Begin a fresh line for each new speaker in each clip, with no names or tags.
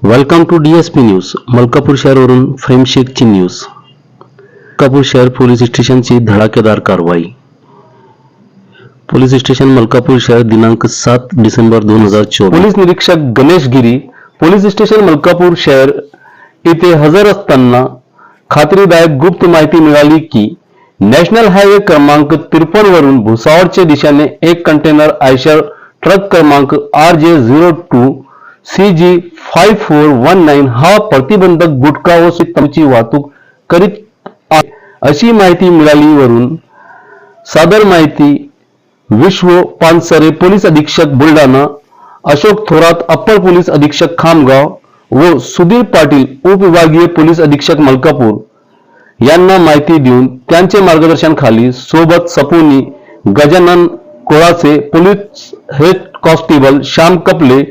Welcome to DSP news. Malkapur शहरावरून फ्रेमशेकची news. Malkapur शहर पोलीस स्टेशनची धडाकेदार कारवाई. पोलीस स्टेशन मलकापूर शहर दिनांक 7 डिसेंबर 2024. पोलीस निरीक्षक गणेश गिरी पोलीस स्टेशन मलकापूर शहर येथे हजर असताना खात्रीदायक गुप्त माहिती मिळाली की नॅशनल हायवे क्रमांक 53 वरून भुसावळच्या दिशेने एक कंटेनर आयशर ट्रक क्रमांक RJ02 CG5419 हा प्रतिबंधक गुटखा व तंबाखूची वाहतूक करीत आहे अशी माहिती मिळालीवरून सदर माहिती विश्व पानसरे पोलीस अधीक्षक बुलढाणा, अशोक थोरात अप्पर पोलीस अधीक्षक खामगाव व सुधीर पाटील उपविभागीय पोलीस अधीक्षक मलकापूर यांना माहिती देऊन त्यांचे मार्गदर्शनाखाली सोबत सपोनी Gajanan Kolase, police head constable Shyam Kapale,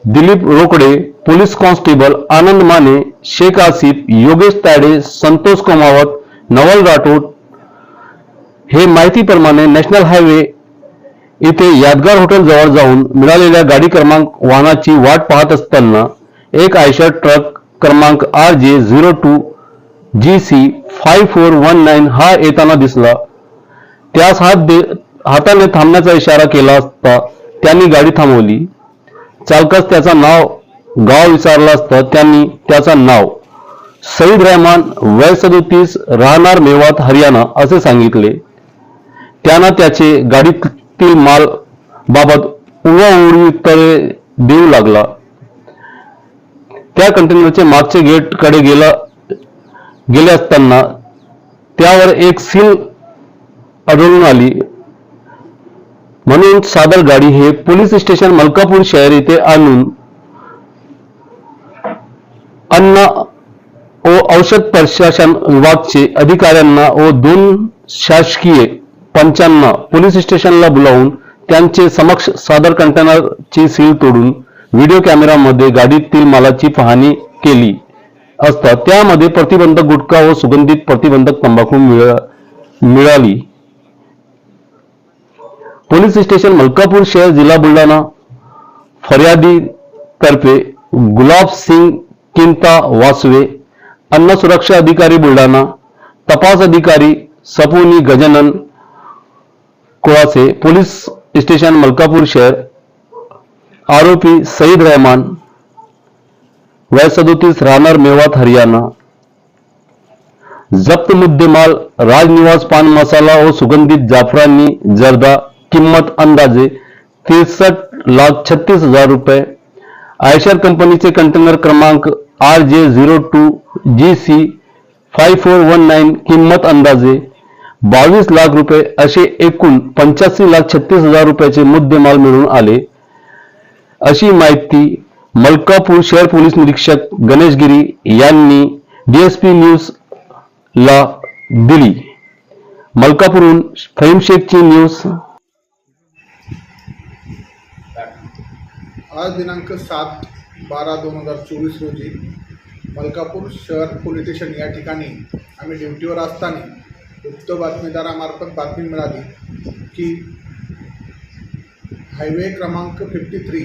Dilip Rokade, police constable Anand Mane, Shaikh Asif, Yogesh Tade, Santosh Kamavat, Naval Rathod हे माहितीप्रमाणे नॅशनल हायवे येथे यादगार हॉटेल जवळ जाऊन मिळालेल्या गाडी क्रमांक वाहनाची वाट पाहत असताना एक आयशर ट्रक क्रमांक RJ02 GC5419 हा येताना दिसला. त्यास हाताने थांबण्याचा इशारा केला असता त्यांनी गाडी थांबवली. चालकास त्याचा नाव गाव विचारला असता त्यांनी त्याचं नाव सईद रहमान वय 37 राहणार मेवात हरियाणा असे सांगितले. त्यांना त्याचे गाडीतील माल बाबत उडवाउडी उत्तरे देऊ लागला. त्या कंटेनरचे मागचे गेट कडे गेले असताना त्यावर एक सील आढळून आली. म्हणून सादर गाडी हे पोलीस स्टेशन मलकापूर शहर येथे आणून अन्न व औषध प्रशासन विभागाचे अधिकाऱ्यांना व 2 शासकीय पंचांना पोलीस स्टेशनला बोलावून त्यांचे समक्ष सादर कंटेनरची सील तोडून व्हिडिओ कॅमेरामध्ये गाडीतील मालाची पाहणी केली असता त्यामध्ये प्रतिबंधक गुटखा व सुगंधित प्रतिबंधक तंबाखू मिळाली. पोलीस स्टेशन मलकापूर शहर जिल्हा बुलढाणा फर्यादी तर्फे गुलाब सिंग किंता वासवे, अन्न सुरक्षा अधिकारी बुलढाणा, तपास अधिकारी सपोनी गजानन कोळासे, पोलीस स्टेशन मलकापूर शहर, आरोपी सईद रहमान वय 37 राहणार मेवात हरियाणा, जप्त मुद्देमाल राजनिवास पान मसाला व सुगंधित जाफरानी जर्दा, किंमत अंदाजे 63,36,000 रुपये, आयशर कंपनीचे कंटेनर क्रमांक RJ02 GC5419 किंमत अंदाजे 22 लाख रुपये असे एकूण 85,36,000 रुपयाचे मुद्देमाल मिळून आले अशी माहिती मलकापूर शहर पोलीस निरीक्षक गणेश गिरी यांनी डीएसपी न्यूज ला दिली. मलकापूरहून फ्रेमशेकची न्यूज.
आज दिनांक 7/12/2024 रोजी मलकापूर शहर पोलीस स्टेशन या ठिकाणी आम्ही ड्युटीवर असताना गुप्त बातमीदारामार्फत बातमी मिळाली की हायवे क्रमांक 53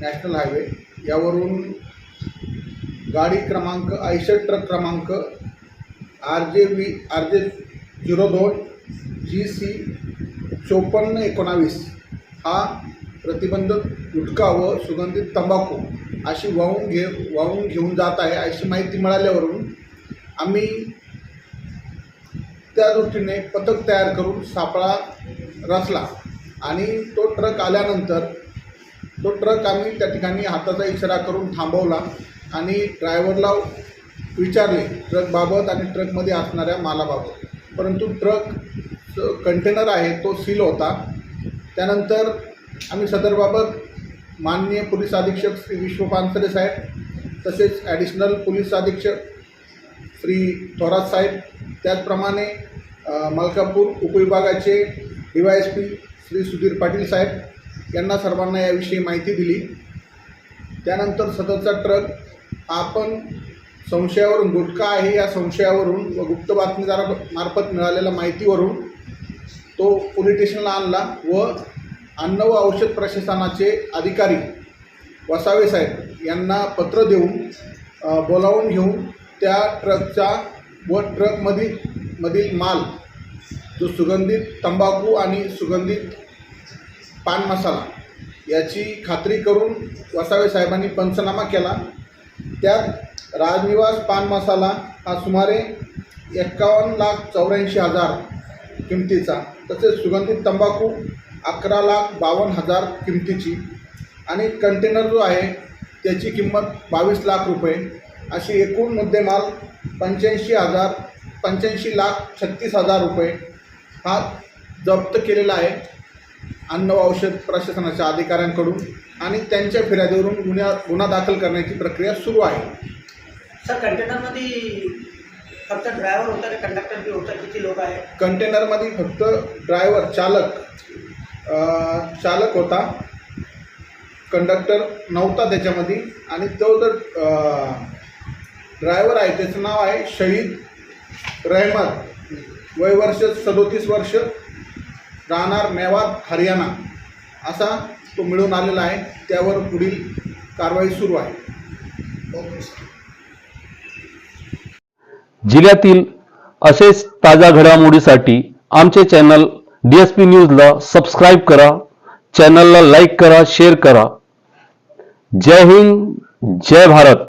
नॅशनल हायवे यावरून गाडी क्रमांक आयशर ट्रक क्रमांक RJ02 GC5419 हा प्रतिबंधक गुटखा व सुगंधित तंबाखू अशी वाहून घेऊन जात आहे अशी माहिती मिळाल्यावरून आम्ही त्या दृष्टीने पथक तयार करून सापळा रचला आणि तो ट्रक आल्यानंतर तो ट्रक आम्ही त्या ठिकाणी हाताचा इशारा करून थांबवला आणि ड्रायव्हरला विचारले ट्रकबाबत आणि ट्रकमध्ये असणाऱ्या मालाबाबत. परंतु ट्रक कंटेनर आहे तो सील होता. त्यानंतर आम्ही सदरबाबत माननीय पोलीस अधीक्षक श्री विश्व पानसरे साहेब तसेच ॲडिशनल पोलीस अधीक्षक श्री थोरात साहेब, त्याचप्रमाणे मलकापूर उपविभागाचे DYSP श्री सुधीर पाटील साहेब यांना सर्वांना याविषयी माहिती दिली. त्यानंतर सदरचा ट्रक आपण संशयावरून गुटखा आहे या संशयावरून व गुप्त बातमीदारामार्फत मिळालेल्या माहितीवरून तो पोलीस स्टेशनला आणला व अन्न व औषध प्रशासनाचे अधिकारी वसावे साहेब यांना पत्र देऊन बोलावून घेऊन त्या ट्रकचा व मधील माल जो सुगंधित तंबाखू आणि सुगंधित पान मसाला याची खात्री करून वसावे साहेबांनी पंचनामा केला. त्यात राजनिवास पान मसाला हा सुमारे 51,84,000 किमतीचा, तसेच सुगंधित तंबाखू 11,52,000 किमतीची आणि कंटेनर जो आहे त्याची किंमत 22 लाख रुपये अशी एकूण मुद्देमाल 85,36,000 रुपये हा जप्त केलेला आहे अन्न व औषध प्रशासनाच्या अधिकाऱ्यांकडून आणि त्यांच्या फिर्यादीवरून गुन्हा दाखल करण्याची प्रक्रिया सुरू आहे.
सर, कंटेनरमध्ये फक्त ड्रायव्हर होता का कंडक्टर बी होता? किती लोक आहे?
कंटेनरमध्ये फक्त ड्रायव्हर चालक होता, कंडक्टर नव्हता त्याच्यामध्ये. आणि तो जर ड्रायव्हर आहे त्याचं नाव आहे शहीद रहमत, वय वर्ष 37 वर्ष, राहणार मेवात हरियाणा असा तो मिळून आलेला आहे. त्यावर पुढील कारवाई सुरू आहे.
जिल्ह्यातील असेच ताज्या घडामोडीसाठी आमचे चॅनल DSP न्यूजला सबस्क्राईब करा, चॅनलला लाईक करा, शेअर करा. जय हिंद, जय भारत.